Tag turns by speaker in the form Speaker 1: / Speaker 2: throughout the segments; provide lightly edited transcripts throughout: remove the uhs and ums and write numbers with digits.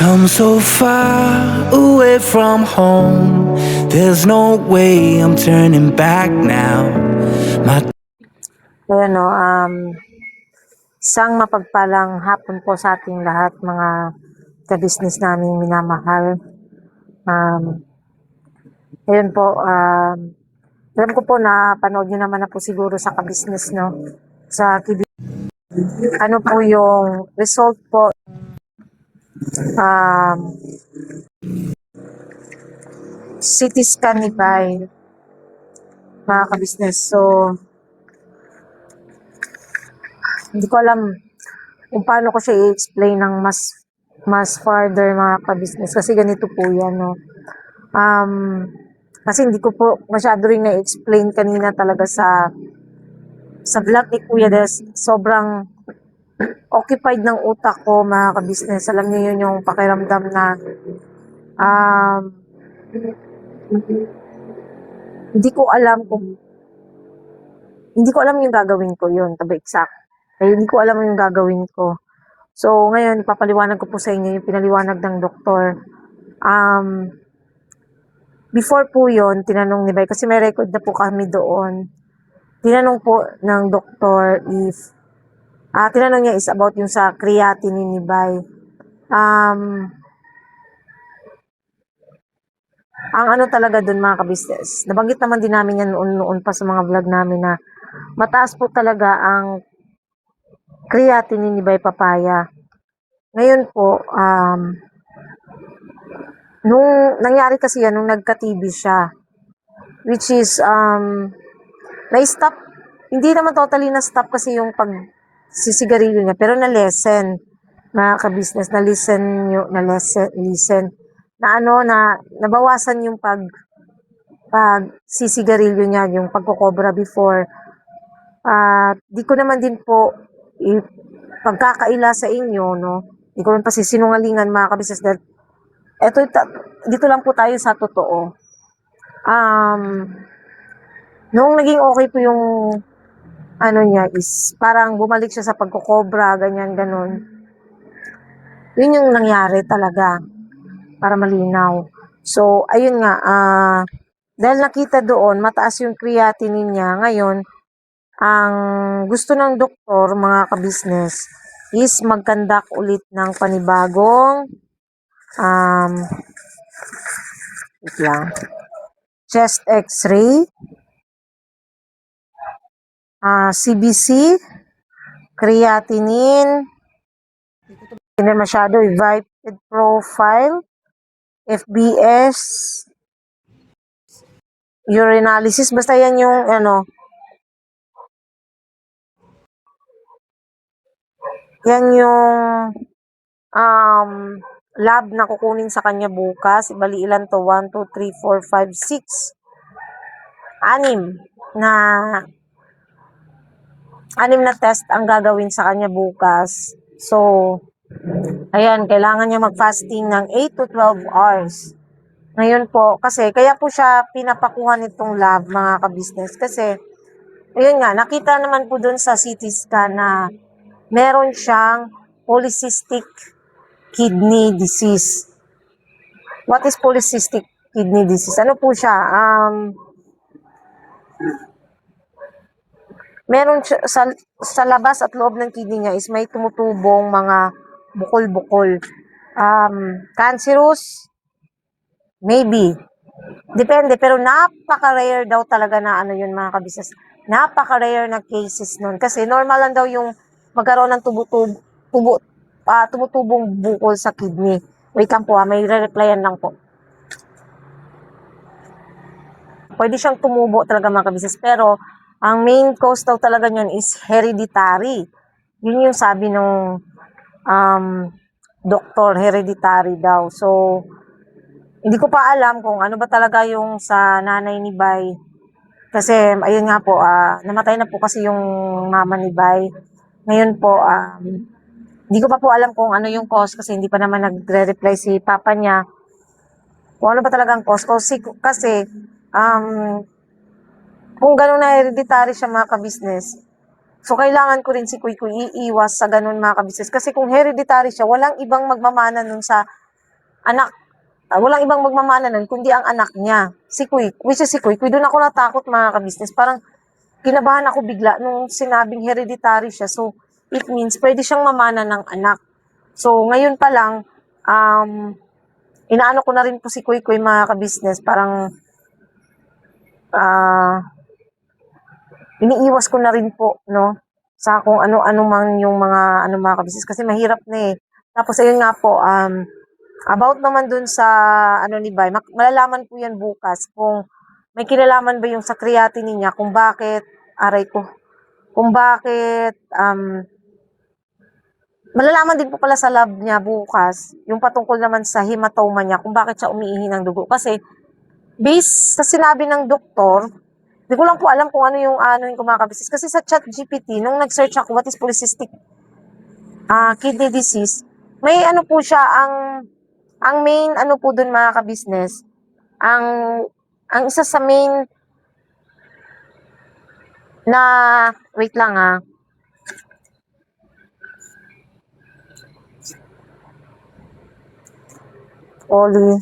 Speaker 1: come so far away from home. There's no way I'm turning back now. My
Speaker 2: Ayan o, isang mapagpalang hapon po sa ating lahat, mga ka-business namin minamahal. Ayun po, alam ko po na panood nyo naman na po siguro sa ka-business, no? Sa TV. Ano po yung result po? CT scan ni Pai, mga ka-business. So, hindi ko alam kung paano ko siya i-explain ng mas further, mga ka-business. Kasi ganito po yan, no? Kasi hindi ko po masyado rin na-explain kanina talaga sa vlog ni Kuya Des. Sobrang occupied ng utak ko, mga ka-business. Alam niyo yun, yung pakiramdam na hindi ko alam yung gagawin ko yun, to be exact. Hindi ko alam yung gagawin ko. So, ngayon, ipapaliwanag ko po sa inyo yung pinaliwanag ng doktor. Before po yun, tinanong ni Bay, kasi may record na po kami doon. Tinanong po ng doktor if, tinanong niya is about yung sa creatinine ni Bay. Ang ano talaga dun, mga ka-business, nabanggit naman din namin yan noon pa sa mga vlog namin na mataas po talaga ang creatinine ni Bay Papaya. Ngayon po, nung nangyari kasi yan, nung nagka-TB siya, which is, na-stop, hindi naman totally na-stop kasi yung pagsisigarilyo niya, pero na-lessen, mga ka-business, na-listen, na nabawasan yung pagsisigarilyo niya, yung pagkokobra before. Di ko naman din po pagkakaila sa inyo, no? Di ko naman pasisinungalingan, mga ka-business, dahil dito lang po tayo sa totoo. Nung naging okay po yung ano niya is parang bumalik siya sa pagkokobra, ganyan, ganon. Yun yung nangyari talaga, para malinaw. So, ayun nga, dahil nakita doon, mataas yung creatinine niya, ngayon, ang gusto ng doktor, mga ka-business, is mag-conduct ulit ng panibagong chest x-ray, CBC, creatinine, hindi masyado, lipid profile, FBS, urinalysis, basta yan yung yan yung lab na kukunin sa kanya bukas. Bali ilan to? 1, 2, 3, 4, 5, 6. 6 na test ang gagawin sa kanya bukas. So, ayan, kailangan niya mag-fasting ng 8 to 12 hours. Ngayon po, kasi, kaya po siya pinapakuha nitong lab, mga ka-business. Kasi, ayun nga, nakita naman po dun sa CT scan na meron siyang polycystic kidney disease. What is polycystic kidney disease? Ano po siya? Meron siya, sa labas at loob ng kidney niya is may tumutubong mga bukol-bukol. Cancerous? Maybe. Depende, pero napaka-rare daw talaga na ano yun, mga kabisnes. Napaka-rare na cases nun. Kasi normal lang daw yung magkaroon ng tumutubong bukol sa kidney. Wait lang po, may re-replyan lang po. Pwede siyang tumubo talaga, mga kabisnes, pero ang main cause daw talaga niyan is hereditary. Yun yung sabi ng doktor, hereditary daw. So, hindi ko pa alam kung ano ba talaga yung sa nanay ni Bay. Kasi, ayun nga po, namatay na po kasi yung mama ni Bay. Ngayon po, hindi ko pa po alam kung ano yung cause kasi hindi pa naman nagre-reply si papa niya. Kung ano ba talagang cause. Kasi kung gano'n na hereditary siya, mga ka-business, so kailangan ko rin si Kuy iiwas sa gano'n, mga ka-business. Kasi kung hereditary siya, walang ibang magmamana nun sa anak, walang ibang magmamana nun, kundi ang anak niya. Si Kuy, which is si Kuy. Kuy, doon ako natakot mga kabisnes. Parang kinabahan ako bigla nung sinabing hereditary siya. So, it means pwede siyang mamana ng anak. So, ngayon pa lang, inaano ko na rin po si Kuy Kuy mga kabisnes. Parang, iniiwas ko na rin po, no? Sa kung ano-ano man yung mga kabisnes. Kasi mahirap na eh. Tapos, ayun nga po, about naman dun sa, ni Bay, malalaman po yan bukas kung may kinalaman ba yung sa creatinine niya, kung bakit, kung bakit, malalaman din po pala sa lab niya bukas, yung patungkol naman sa hematoma niya, kung bakit siya umiihi ng dugo. Kasi, based sa sinabi ng doktor, di ko lang po alam kung ano yung kumakabisis. Kasi sa ChatGPT, nung nag-search ako, what is polycystic kidney disease, may ano po siya, ang main ano po dun mga kabisnes, ang isa sa main na, wait lang polycystic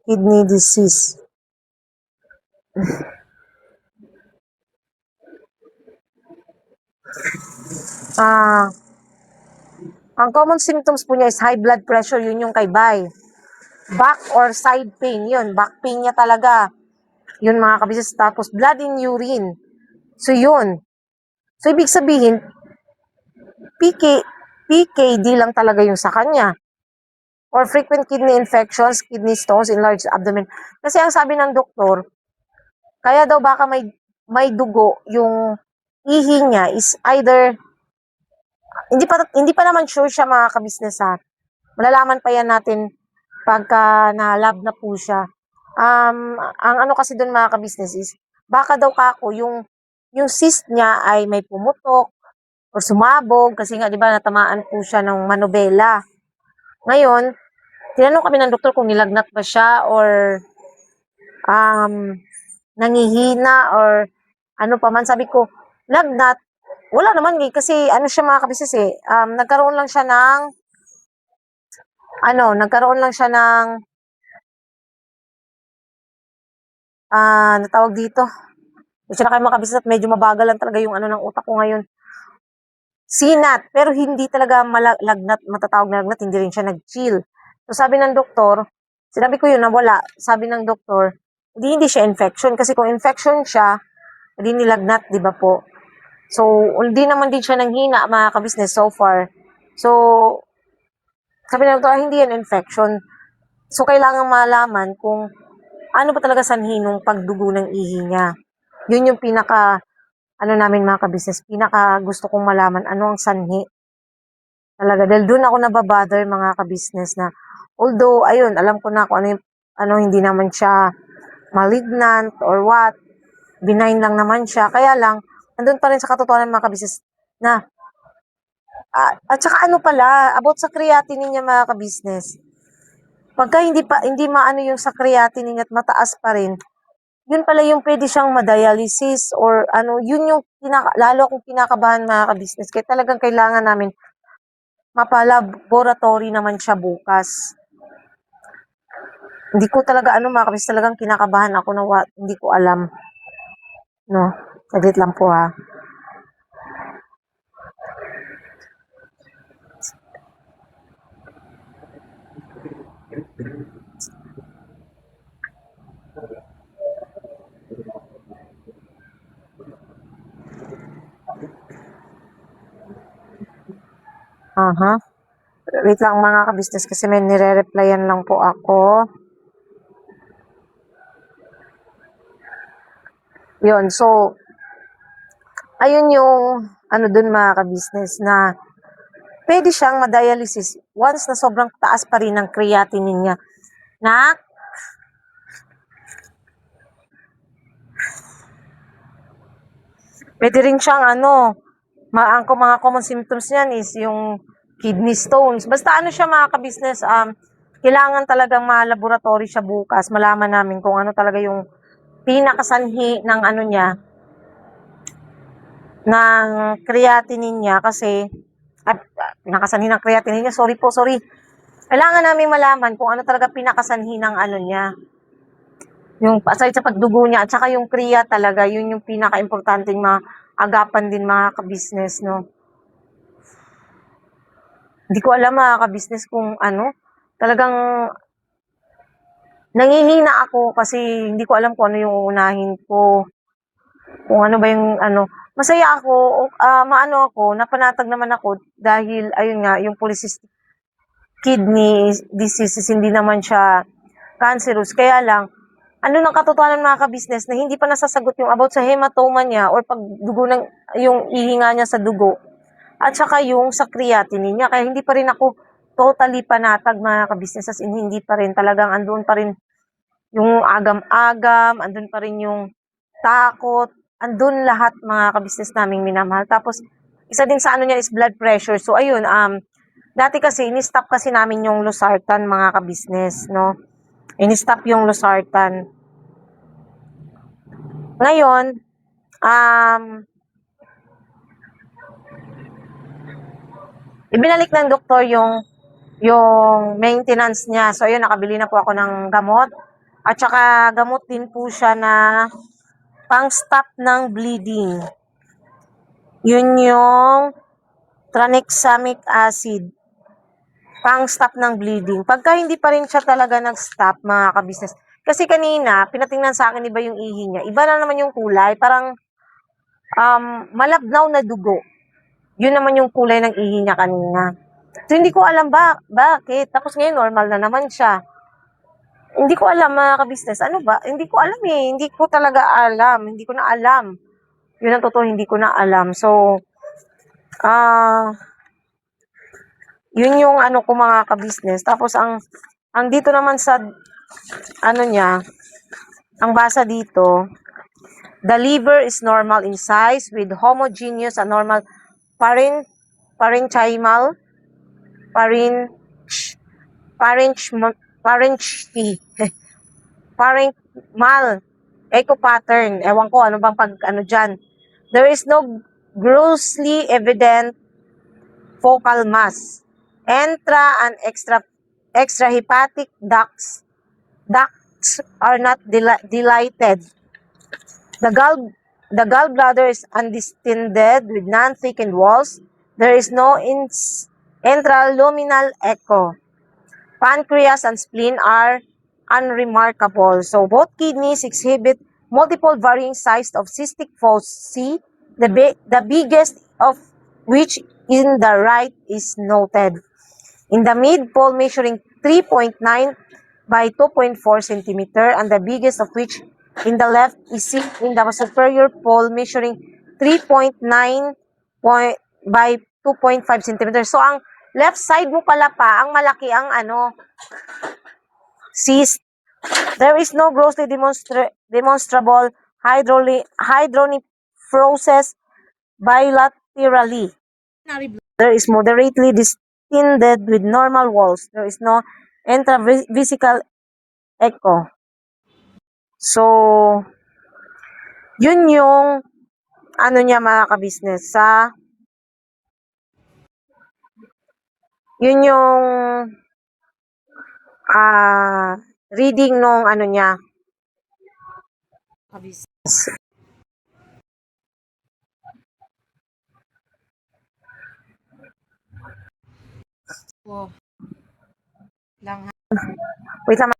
Speaker 2: kidney disease. Ang common symptoms po niya is high blood pressure, yun yung kay Bay. Back or side pain, yun. Back pain niya talaga. Yun mga kabisnes. Tapos blood in urine. So yun. So ibig sabihin, PKD lang talaga yung sa kanya. Or frequent kidney infections, kidney stones, enlarged abdomen. Kasi ang sabi ng doktor, kaya daw baka may dugo yung ihi niya is either, hindi pa naman sure siya mga kabisnes ha. Malalaman pa yan natin pagka na-lab na po siya. Ang ano kasi doon mga kabisnes is, baka daw kako yung cyst niya ay may pumutok or sumabog kasi nga 'di ba natamaan po siya ng manobela. Ngayon, tinanong kami ng doktor kung nilagnat ba siya or nangihina or ano pa man. Sabi ko, lagnat, wala naman kasi ano siya mga kabisnes eh, nagkaroon lang siya ng natawag dito. Kasi na kayo mga kabisnes at medyo mabagal lang talaga yung ano ng utak ko ngayon. Sinat, pero hindi talaga matatawag na lagnat, hindi rin siya nag-chill. So sabi ng doktor, sinabi ko yun na wala. Sabi ng doktor, hindi siya infection. Kasi kung infection siya, hindi nilagnat, di ba po? So, hindi naman din siya nanghina, mga kabisnes, so far. So, sabi ng doktor, hindi yan infection. So, kailangan malaman kung ano ba talaga sanhi nung pagdugo ng ihi niya. Yun yung namin mga kabisnes, pinaka gusto kong malaman, ano ang sanhi. Talaga, dahil doon ako nababother mga kabisnes na, although, ayun, alam ko na kung hindi naman siya malignant or what, benign lang naman siya, kaya lang, andun pa rin sa katotohanan mga kabisnes na, at saka ano pala, about sa creatinine niya mga kabisnes, pagka hindi maano yung sa creatinine at mataas pa rin, yun pala yung pwede siyang ma-dialysis or yun yung lalo akong kinakabahan mga kabisnes. Kaya talagang kailangan namin mapalaboratory naman siya bukas. Hindi ko talaga mga kabisnes, talagang kinakabahan ako na hindi ko alam. No, saglit lang po ha. Wait lang mga kabisnes kasi may nire-replyan lang po ako. Yun, so, ayun yung dun mga kabisnes na pwede siyang ma-dialysis once na sobrang taas pa rin ng creatinine niya. Na pwede rin siyang ang mga common symptoms niyan is yung kidney stones. Basta siya mga kabisnes, kailangan talagang ma-laboratory siya bukas. Malaman namin kung ano talaga yung pinakasanhi ng niya, ng creatinine niya kasi pinakasanhi ng creatinine niya. Sorry. Kailangan namin malaman kung ano talaga pinakasanhi ng ano niya. Yung aside sa pagdugo niya at saka yung kriya talaga, yun yung pinaka-importanting maagapan din mga ka-business, no? Hindi ko alam mga ka-business kung ano, talagang nangihina ako kasi hindi ko alam kung ano yung uunahin ko. Kung ano ba yung ano. Masaya ako, maano ako, napanatag naman ako dahil, ayun nga, yung polycystic kidney disease is hindi naman siya cancerous. Kaya lang, ano ng katotohanan mga ka-business na hindi pa nasasagot yung about sa hematoma niya or pagdugo ng yung ihinga niya sa dugo at saka yung sa creatinine niya. Kaya hindi pa rin ako totally panatag mga ka-business, as in hindi pa rin, talagang andun pa rin yung agam-agam, andun pa rin yung takot, andun lahat mga ka-business naming minamahal. Tapos isa din sa ano niya is blood pressure. So ayun, dati kasi ini-stop kasi namin yung losartan mga ka-business, no? Ini-stop yung losartan. Ngayon, ibinalik ng doktor yung maintenance niya. So, ayun, nakabili na po ako ng gamot. At saka, gamot din po siya na pang-stop ng bleeding. Yun yung tranexamic acid. Pang-stop ng bleeding. Pagka hindi pa rin siya talaga nag-stop, mga ka-business. Kasi kanina, pinatingnan sa akin, iba yung ihi niya. Iba na naman yung kulay. Parang malabnaw na dugo. Yun naman yung kulay ng ihi niya kanina. So, hindi ko alam bakit. Tapos ngayon, normal na naman siya. Hindi ko alam, mga ka-business. Ano ba? Hindi ko alam eh. Hindi ko talaga alam. Hindi ko na alam. Yun ang totoo, hindi ko na alam. So, yun yung ano ko mga ka-business. Tapos, ang dito naman sa, ano niya, ang basa dito, the liver is normal in size with homogeneous and normal parenchymal parenchymal echo pattern. Ewan ko ano bang pag ano dyan. There is no grossly evident focal mass. Intra and extrahepatic ducts are not dilated. The gallbladder is undistended with non-thickened walls. There is no intraluminal echo. Pancreas and spleen are unremarkable. So both kidneys exhibit multiple varying sizes of cystic foci, the biggest of which in the right is noted. In the mid-pole measuring 3.9 by 2.4 cm and the biggest of which in the left is seen in the superior pole measuring 3.9 by 2.5 cm. So ang left side mo pala pa, ang malaki ang ano, cyst. There is no grossly demonstrable hydronephrosis bilaterally. There is moderately distended with normal walls. There is no intravesical echo. So, yun yung ano niya mga ka-business yun yung reading nung ano niya. Wait lang.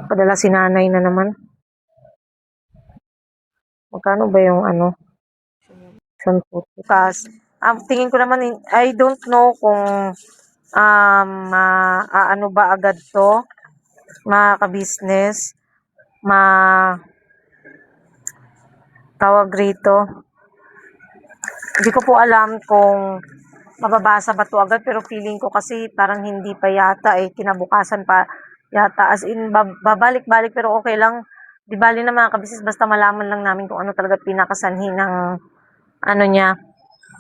Speaker 2: Padala si nanay na naman. Magkano ba yung ano? Tapos, tingin ko naman, I don't know kung ano ba agad to, mga ka-business, tawag rito. Hindi ko po alam kung mababasa ba to agad, pero feeling ko kasi parang hindi pa yata kinabukasan pa yata. As in, babalik-balik, pero okay lang. Di bali na mga ka-business, basta malaman lang namin kung ano talaga pinakasanhi ng ano niya,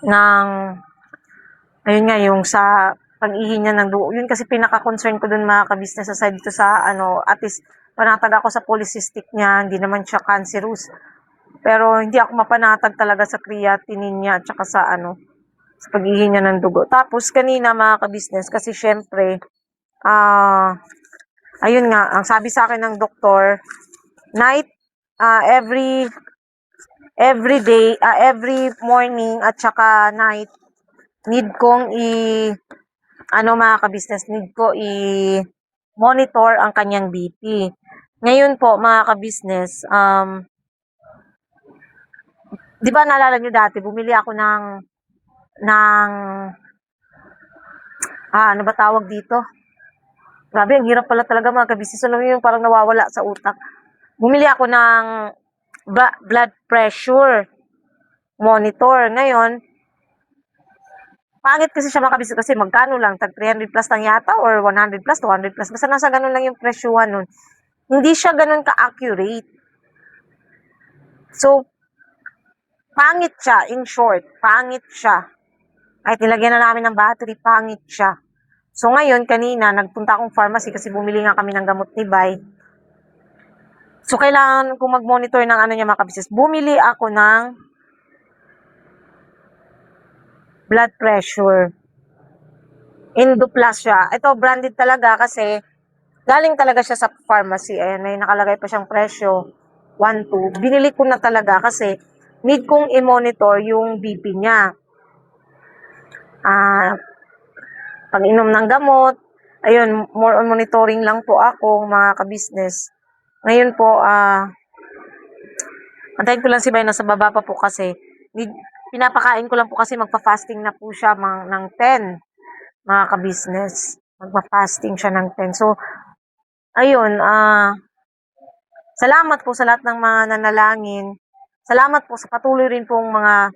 Speaker 2: ng ayun nga, yung sa pag-ihi niya ng dugo. Yun kasi pinaka-concern ko dun mga ka-business, aside dito sa ano, at least panatag ako sa polycystic niya, hindi naman siya cancerous. Pero hindi ako mapanatag talaga sa creatinine niya at saka sa ano, sa pag-ihi niya ng dugo. Tapos kanina mga ka-business, kasi syempre, Ah, ayun nga, ang sabi sa akin ng doktor, night, every day, every morning at saka night, need kong mga ka-business, need ko monitor ang kanyang BP. Ngayon po, mga ka-business, 'di ba naalala nyo dati, bumili ako ng, ano ba tawag dito? Grabe, ang hirap pala talaga mga ka-business. Alam mo yung parang nawawala sa utak. Bumili ako ng blood pressure monitor. Ngayon, pangit kasi siya mga ka-business kasi magkano lang, tag 300 plus lang yata or 100 plus, 200 plus. Basta nasa ganun lang yung presyuhan nun. Hindi siya ganun ka-accurate. So, pangit siya, in short, pangit siya. Kahit nilagyan na namin ng battery, pangit siya. So ngayon, kanina, nagpunta akong pharmacy kasi bumili nga kami ng gamot ni Bay. So kailangan kong mag-monitor ng ano niya mga kabisnes. Bumili ako ng blood pressure. Indoplas siya. Ito, branded talaga kasi galing talaga siya sa pharmacy. Ayan, may nakalagay pa siyang presyo. 1-2. Binili ko na talaga kasi need kong i-monitor yung BP niya. Pag-inom ng gamot, ayun, more on monitoring lang po ako, mga ka-business. Ngayon po, antayin ko lang si Bay, nasa baba pa po kasi. Pinapakain ko lang po kasi magpa-fasting na po siya ng 10, mga ka-business. Magpa-fasting siya ng 10. So, ayun, salamat po sa lahat ng mga nanalangin. Salamat po sa patuloy rin pong mga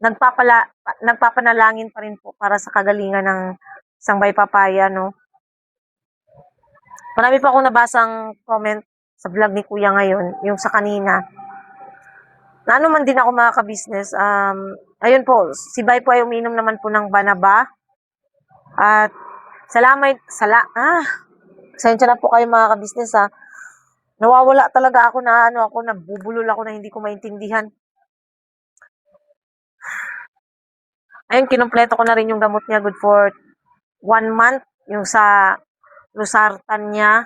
Speaker 2: nagpapanalangin pa rin po para sa kagalingan ng isang Bay Papaya, no? Marami pa akong nabasang comment sa vlog ni Kuya ngayon, yung sa kanina. Na ano man din ako mga ka-business, ayun po, si Bay po ay uminom naman po ng Banaba. At pasensya na po kayo mga ka-business ha. Nawawala talaga ako nabubulol ako na hindi ko maintindihan. Ayun, kinumpleto ko na rin yung gamot niya, good for 1 month, yung sa Losartan niya.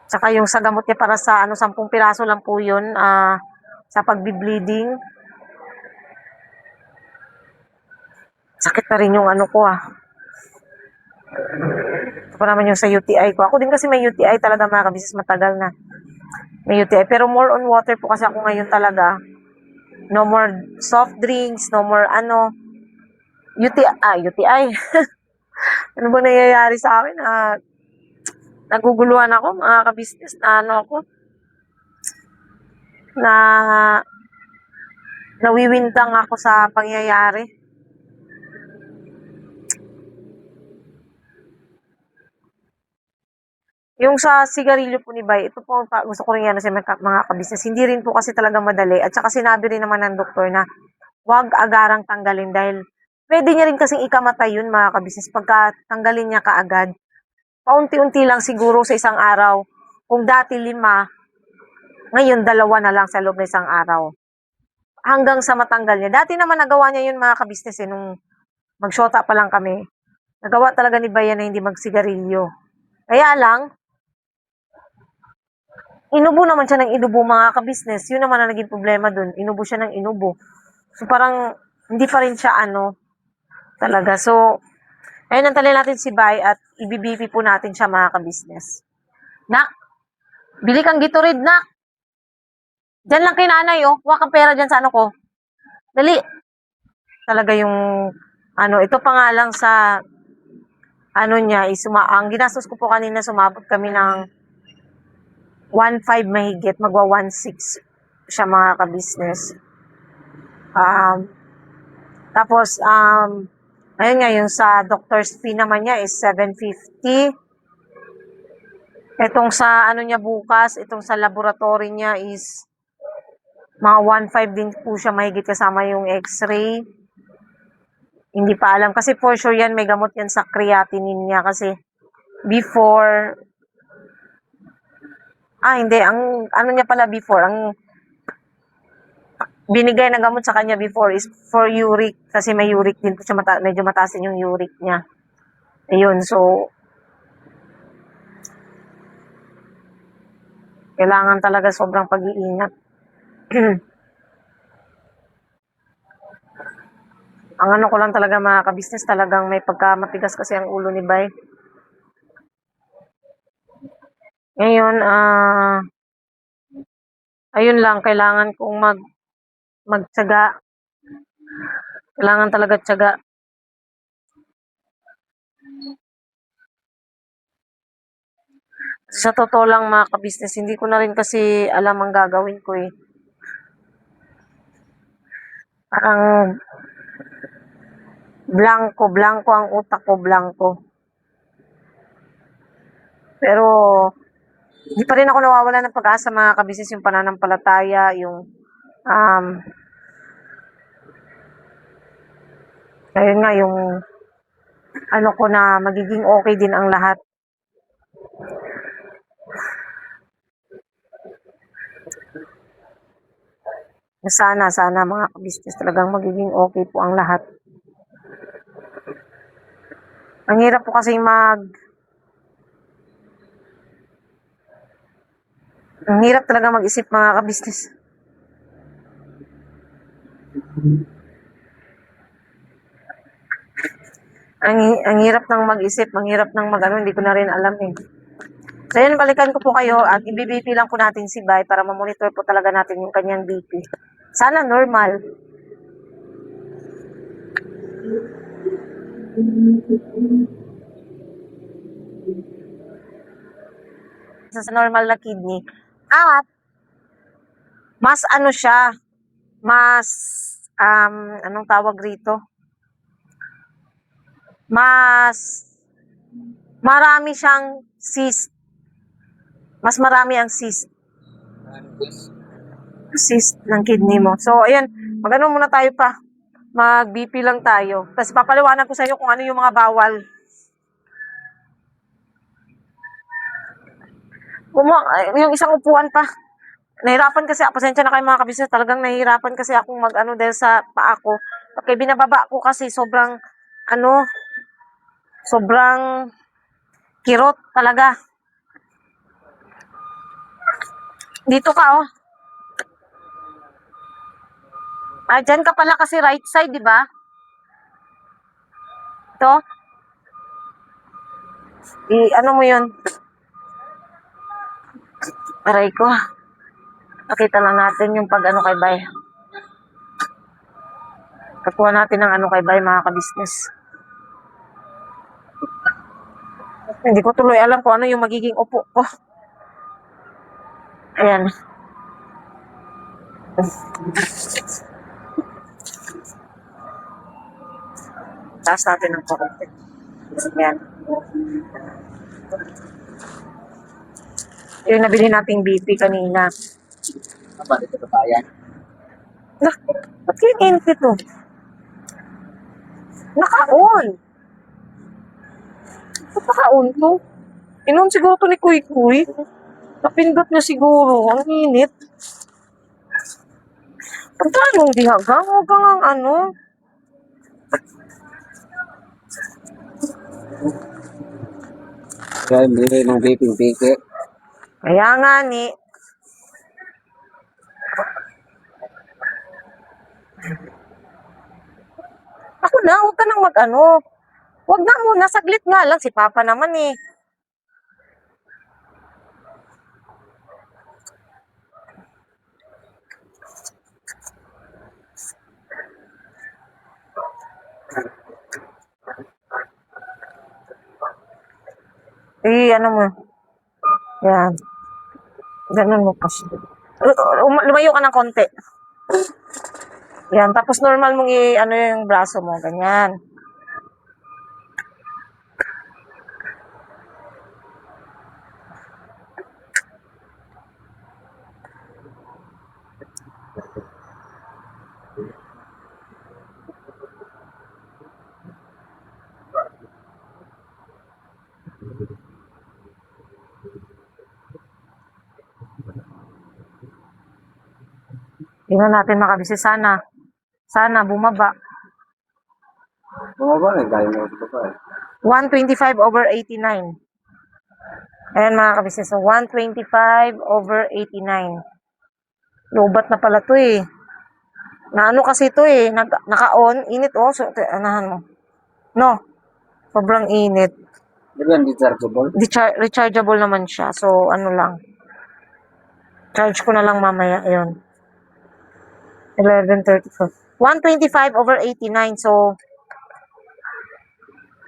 Speaker 2: Tsaka yung sa gamot niya para sa 10 piraso lang po yun, sa pagbi-bleeding. Sakit na rin yung ko Ito pa naman yung sa UTI ko. Ako din kasi may UTI talaga mga kabisnes, matagal na. May UTI. Pero more on water po kasi ako ngayon talaga. No more soft drinks, no more UTI. Ano ba nangyayari sa akin? Naguguluhan ako mga kabisnes na nawiwindang ako sa pangyayari. Yung sa sigarilyo po ni Bay, ito po gusto ko rin yan sa mga kabisnes. Hindi rin po kasi talaga madali. At saka sinabi rin naman ng doktor na huwag agarang tanggalin dahil pwede niya rin kasing ikamatay yun mga kabisnes pagka tanggalin niya kaagad. Paunti-unti lang siguro sa isang araw. Kung dati 5, ngayon 2 na lang sa loob ng isang araw. Hanggang sa matanggal niya. Dati naman nagawa niya yun mga kabisnes nung magsyota pa lang kami. Nagawa talaga ni Bayan na hindi magsigarilyo. Kaya lang, inubo naman siya ng inubo mga ka-business. Yun naman ang naging problema dun. Inubo siya ng inubo. So parang hindi pa rin siya talaga. So, ayun, nantalin natin si Bay at i-BP po natin siya mga ka-business. Nak, bili kang Gatorade, nak. Diyan lang kay nanay, oh. Huwag kang pera dyan sa ko. Dali. Talaga yung, ito pa nga lang sa, niya, ang ginastos ko po kanina, sumabot kami ng 1.5 mahigit, magwa 1.6 siya mga ka-business. Tapos, ayun nga, yung sa doctor's fee naman niya is 750. Itong sa niya bukas, itong sa laboratory niya is mga 1.5 din po siya mahigit kasama yung x-ray. Hindi pa alam. Kasi for sure yan, may gamot yan sa creatinine niya kasi before, hindi, ang niya pala before, binigay na gamot sa kanya before is for uric. Kasi may uric din po siya, medyo mataas din yung uric niya. Ayun, so, kailangan talaga sobrang pag-iingat. Ang ano ko lang talaga mga ka-business, talagang may pagkamatigas kasi ang ulo ni Bay. Ngayon, ayun lang, kailangan kong magtiyaga. Kailangan talaga tiyaga. Sa totoo lang mga ka-business, hindi ko na rin kasi alam ang gagawin ko eh. Parang blanco ang utak ko, blanco. Pero, hindi pa rin ako nawawala ng pag-asa mga ka-business, yung pananampalataya, yung, ayun nga, yung, ano ko na magiging okay din ang lahat. Sana mga ka-business talagang magiging okay po ang lahat. Ang hirap po kasi ang hirap talaga mag-isip mga ka-business. Ang hirap ng mag-isip, ang hirap ng mag-ano, hindi ko na rin alam eh. So yun, balikan ko po kayo at i-BP lang po natin si Bay para ma-monitor po talaga natin yung kanyang BP. Sana normal. Sa normal na kidney. At, mas ano siya, mas, anong tawag rito? Mas, marami siyang cyst. Mas marami ang cyst. Cyst ng kidney mo. So, ayan, mag-ano muna tayo pa. Mag-BP lang tayo. Tapos papaliwanag ko sa iyo kung ano yung mga bawal. Yung isang upuan pa. Nahirapan kasi, pasensya na kayo mga kabisnes, talagang nahihirapan kasi akong mag-ano dahil sa paa ko. Okay, binababa ko kasi sobrang, sobrang kirot talaga. Dito ka, oh. Dyan ka pala kasi right side, di ba? Ito. Ano mo yun? Aray ko. Pakita lang natin yung pag-ano kay Bay. Kakuha natin ng ano kay Bay, mga kabisnes. Hindi ko tuloy alam kung ano yung magiging upo ko. Ayan. Taas natin ng konti. Ayan. Yung nabili nating BP kanina.
Speaker 3: Bakit ito pa yan?
Speaker 2: Ba't kayo init ito? Naka-on. Ba't naka-on to? Inon siguro to ni Kuy Kuy. Napindot niya siguro. Ang init. Pagkanong dihagang? Huwag kang ang ano.
Speaker 3: Kaya hindi ng biping-piki.
Speaker 2: Kaya nga ni. Ako na, huwag ka nang mag-ano. Huwag na muna, saglit nga lang. Si Papa naman eh. Ano mo. Yan. Ganun mo pa siya. Lumayo ka ng konti. Yan. Tapos normal mong ano yung braso mo. Ganyan. Tingnan natin makabisi. Sana bumaba.
Speaker 3: Bumaba na, galing na ito pa eh.
Speaker 2: 125/89. Ayan mga kabisnes. So, 125/89. Lobat na pala to eh. Na ano kasi to eh. Naka-on. Init oh. So, anahan mo. No. Sobrang init.
Speaker 3: Di ba hindi chargeable?
Speaker 2: Rechargeable naman siya. So, ano lang. Charge ko na lang mamaya. Ayun. 11:34. 125/89. So,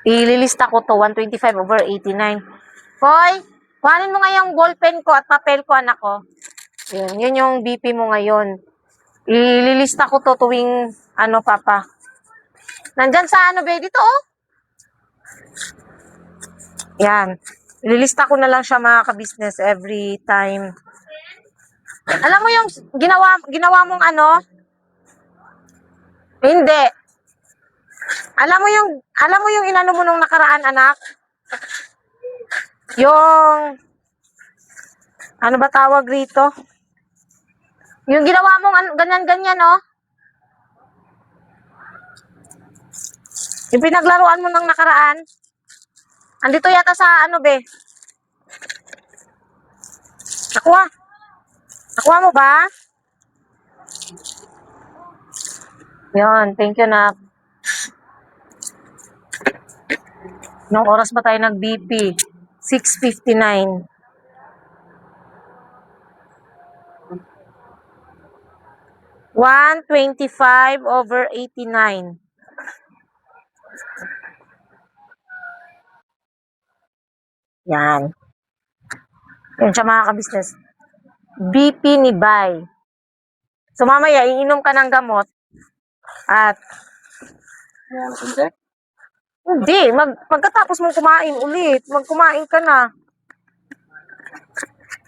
Speaker 2: ililista ko to. 125/89. Hoy, kuhanin mo nga yung ballpen ko at papel ko, anak ko. Yun yung BP mo ngayon. Ililista ko to tuwing, ano, papa. Nandyan sa ano, be, dito, oh. Yan. Ililista ko na lang siya mga ka-business every time. Alam mo yung ginawa mong ano? Hindi. Alam mo yung inano mo nung nakaraan, anak? Yung, ano ba tawag rito? Yung ginawa mong ganyan-ganyan, oh. Yung pinaglaruan mo nung nakaraan. Andito yata sa ano, be? Nakuha. Nakuha mo ba? Yan, thank you, nak. Nung oras ba tayo nag-BP? 6:59. 125/89. Yan. Yan siya mga ka-business. BP ni Bay. So mamaya, iinom ka ng gamot. At
Speaker 3: Ayan, hindi.
Speaker 2: hindi, pagkatapos mong kumain ulit, magkumain ka na.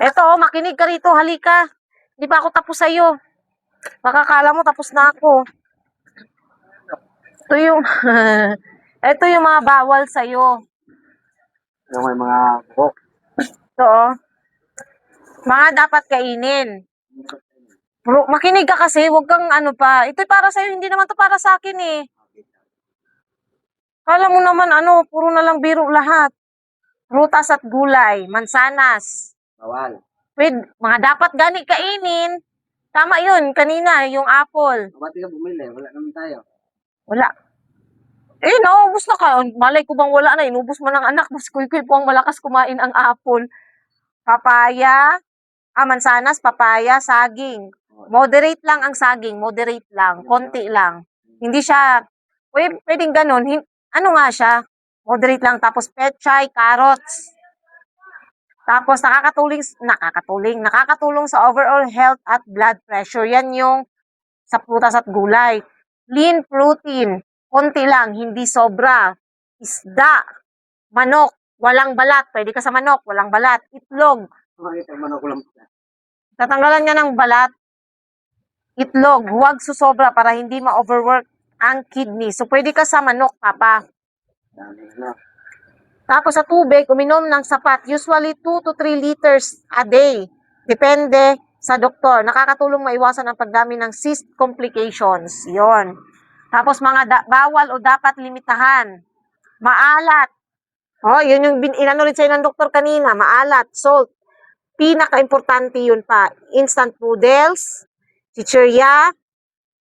Speaker 2: Eto, makinig ka rito, halika. Hindi pa ako tapos sa'yo. Baka kala mo tapos na ako. Ito yung, ito yung mga bawal sa'yo.
Speaker 3: Yung may mga buhok.
Speaker 2: Ito, oh. Mga dapat kainin. Makinig ka kasi, huwag kang ano pa. Ito'y para sa'yo, hindi naman to para sa akin eh. Kala mo naman ano, puro na lang biro lahat. Prutas at gulay, mansanas.
Speaker 3: Bawal.
Speaker 2: Mga dapat gani kainin. Tama yun, kanina, yung apple.
Speaker 3: Ba't ka bumili? Wala naman tayo.
Speaker 2: Wala. Eh, naubos na ka. Malay ko bang wala na, inubos mo ng anak. Mas kuy-kuy po ang malakas kumain ang apple. Papaya, mansanas, papaya, saging. Moderate lang ang saging, moderate lang, konti lang. Hindi siya, pwedeng ganun. Ano nga siya? Moderate lang. Tapos pechay, carrots. Tapos nakakatulong sa overall health at blood pressure. Yan yung sa prutas at gulay. Lean protein, konti lang, hindi sobra. Isda, manok, walang balat. Pwede ka sa manok, walang balat. Itlog.
Speaker 3: Makita man ako lang.
Speaker 2: Tatanggalan niya ng balat. Itlog, huwag susobra para hindi ma-overwork ang kidney. So, pwede ka sa manok, papa. Tapos sa tubig, uminom ng sapat. Usually 2 to 3 liters a day. Depende sa doktor. Nakakatulong maiwasan ang pagdami ng cyst complications. Yon. Tapos mga bawal o dapat limitahan. Maalat. Oh, yun yung inano rin sa'yo ng doktor kanina. Maalat, salt. Pinaka-importante yun pa. Instant noodles, chichirya,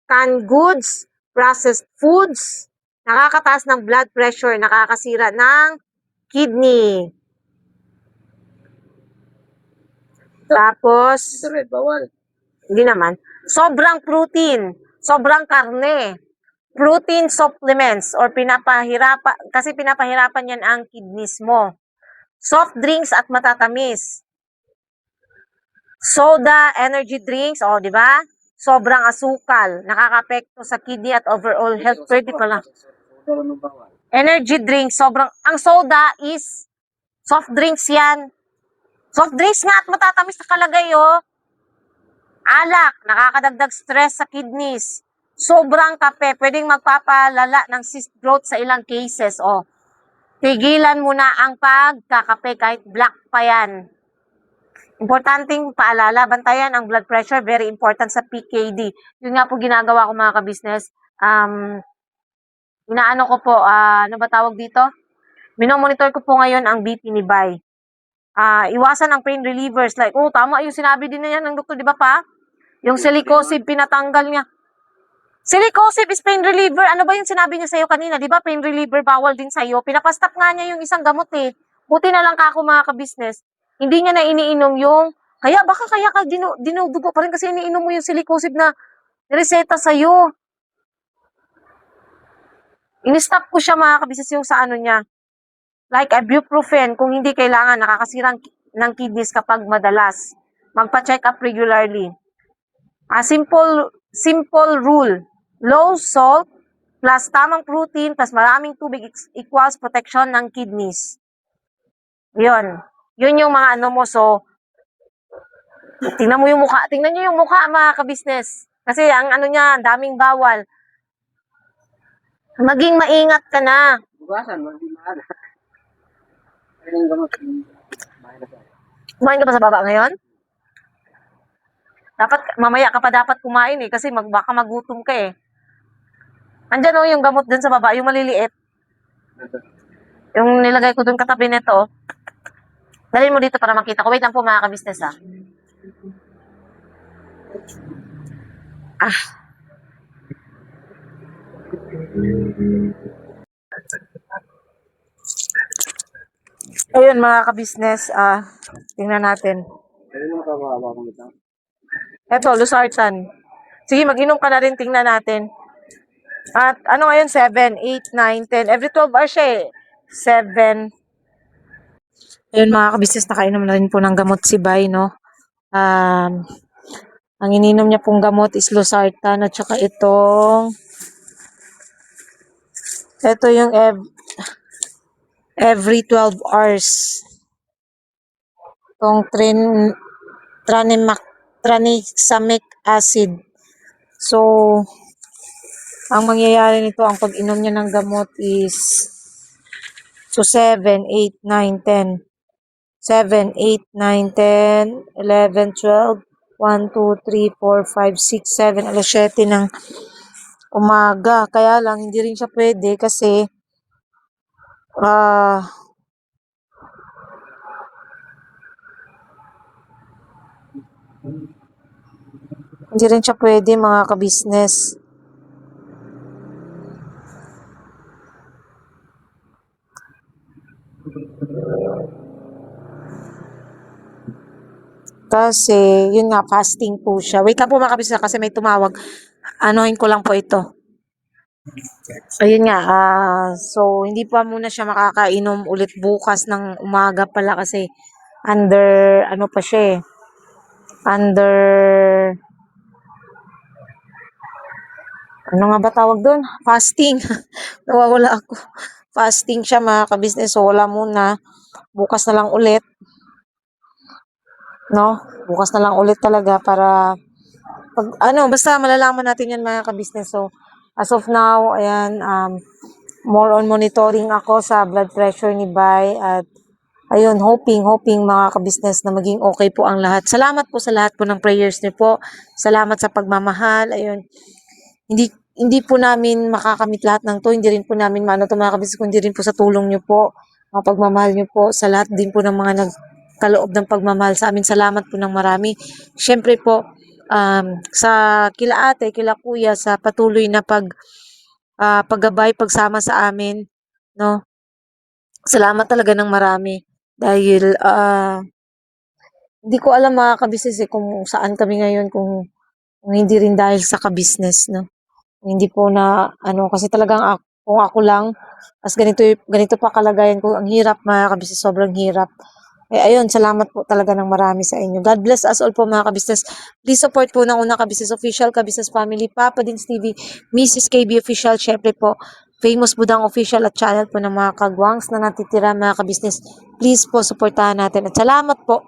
Speaker 2: canned goods, processed foods. Nakakataas ng blood pressure. Nakakasira ng kidney. Tapos,
Speaker 3: Ito rin, bawal.
Speaker 2: hindi naman. Sobrang protein, sobrang karne, protein supplements, or kasi pinapahirapan yan ang kidneys mo. Soft drinks at matatamis. Soda, energy drinks, di ba? Sobrang asukal, nakakapekto sa kidney at overall health. Pwede pala. Energy drinks, ang soda is soft drinks yan. Soft drinks nga at matatamis na kalagay, oh. Alak, nakakadagdag stress sa kidneys. Sobrang kape, pwedeng magpapalala ng cyst growth sa ilang cases, oh. Tigilan mo na ang pagkakape kahit black pa yan. Importanteng paalala, bantayan ang blood pressure, very important sa PKD. Yun nga po ginagawa ko mga ka-business. Inaano ko po, ano ba tawag dito? Minomonitor ko po ngayon ang BP ni Bay. Iwasan ang pain relievers. Like, tama yung sinabi din na yan ng doktor, di ba pa? Yung silicosib, pinatanggal niya. Silicosib is pain reliever. Ano ba yung sinabi niya sa'yo kanina? Di ba pain reliever bawal din sa'yo? Pinapastop nga niya yung isang gamot eh. Buti na lang ka ako mga ka-business. Hindi niya na iniinom yung, kaya ka dinudugo pa rin kasi iniinom mo yung silicosib na reseta sa'yo. In-stop ko siya mga ka-business yung sa ano niya. Like ibuprofen, kung hindi kailangan, nakakasirang ng kidneys kapag madalas. Magpa-check up regularly. Simple rule. Low salt plus tamang protein plus maraming tubig equals protection ng kidneys. Yun. Yun yung mga ano mo. So, tingnan mo yung mukha. Tingnan nyo yung mukha mga ka-business. Kasi ang ano niya, daming bawal. Maging maingat ka na.
Speaker 3: Bukasan, hindi maaga. Ano yung gamot? Bahay na tayo.
Speaker 2: Kumain ka pa sa baba ngayon? Dapat, mamaya ka pa dapat kumain eh. Kasi baka magutom ka eh. Andyan yung gamot dun sa baba, yung maliliit. Yung nilagay ko dun katabi nito. Dalhin mo dito para makita ko. Wait lang po mga ka-business ah. Ayun mga ka-business, tingnan natin.
Speaker 3: Ano yung makababa ko nito?
Speaker 2: Eto, Losartan. Sige, mag-inom ka na rin, tingnan natin. At ano ngayon, 7, 8, 9, 10. Every 12 hours siya eh. 7. Ayun mga ka-business, nakainom na rin po ng gamot si Bay, no? Ang ininom niya pong gamot is Losartan at saka ito yung every 12 hours. Itong tranexamic acid. So, ang mangyayari nito, ang pag-inom niya ng gamot is 7, 8, 9, 10. 7, 8, 9, 10, 11, 12, 1, 2, 3, 4, 5, 6, 7, alas 7 ng umaga. Kaya lang, hindi rin siya pwede kasi hindi rin siya pwede mga ka-business. Kasi, yun nga, fasting po siya. Wait lang po mga ka-business kasi may tumawag. Anuhin ko lang po ito. Ayun nga, so hindi pa muna siya makakainom ulit bukas ng umaga pala kasi under, ano pa siya eh, under, ano nga ba tawag doon? Fasting. Nawawala ako. Fasting siya mga ka-business, so wala muna. Bukas na lang ulit. No? Bukas na lang ulit talaga para, basta malalaman natin yan mga ka-business. So, as of now, ayan, more on monitoring ako sa blood pressure ni Bay at ayun, hoping mga ka-business na maging okay po ang lahat. Salamat po sa lahat po ng prayers niyo po. Salamat sa pagmamahal. Ayun, hindi po namin makakamit lahat ng to. Hindi rin po namin maano to mga ka-business, kundi rin po sa tulong niyo po, mga pagmamahal niyo po, sa lahat din po ng mga nagkaloob ng pagmamahal sa amin. Salamat po ng marami. Syempre po, sa kila ate, kila kuya, sa patuloy na paggabay, pagsama sa amin, no? Salamat talaga ng marami dahil hindi ko alam mga ka-business kung saan kami ngayon kung hindi rin dahil sa ka-business, no? Hindi po na kasi talagang kung ako lang as ganito pa kalagayan ko, ang hirap mga ka-business, sobrang hirap. Ayun, salamat po talaga ng marami sa inyo. God bless us all po mga ka-business. Please support po ng Una Ka-Business Official, Ka-Business Family, Papa Dins TV, Mrs. KB Official, syempre po, Famous Budang Official at channel po ng mga kagwangs na natitira mga ka-business. Please po, supportahan natin. At salamat po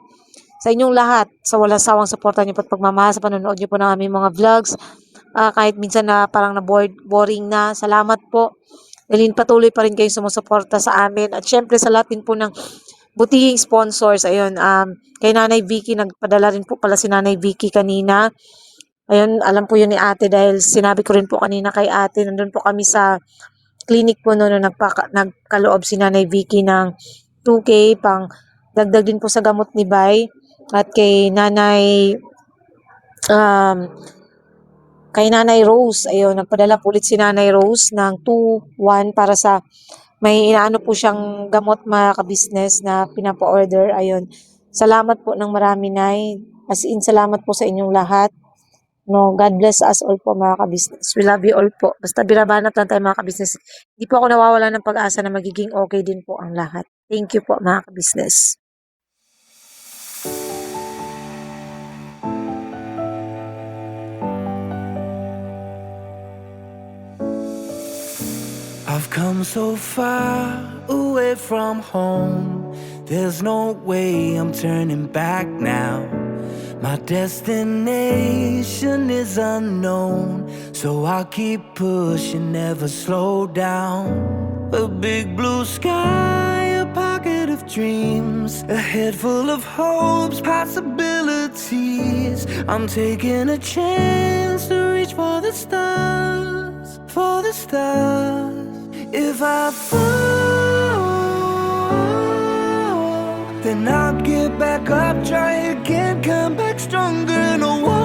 Speaker 2: sa inyong lahat sa walang sawang suporta niyo po at pagmamahal sa panonood niyo po ng aming mga vlogs. Kahit minsan na parang boring na. Salamat po. Dahil patuloy pa rin kayong sumusuporta sa amin. At syempre sa lahat din po ng butihing sponsors. Ayun, kay Nanay Vicky, nagpadala rin po pala si Nanay Vicky kanina. Ayun, alam po yun ni ate dahil sinabi ko rin po kanina kay ate, nandun po kami sa clinic po noon, nagkaloob si Nanay Vicky ng 2K pang dagdag din po sa gamot ni Bay. At um, kay Nanay Rose, ayun, nagpadala po ulit si Nanay Rose ng 2-1 para sa may inaano po siyang gamot mga ka-business na pinapa-order. Ayun. Salamat po ng marami, Nay. As in, salamat po sa inyong lahat. No, God bless us all po mga ka-business. We love you all po. Basta binabanat lang tayo mga ka-business. Hindi po ako nawawala ng pag-asa na magiging okay din po ang lahat. Thank you po mga ka-business.
Speaker 1: I've come so far away from home. There's no way I'm turning back now. My destination is unknown, so I'll keep pushing, never slow down. A big blue sky, a pocket of dreams, a head full of hopes, possibilities. I'm taking a chance to reach for the stars, for the stars. If I fall, then I'll get back up, try again, come back stronger. No one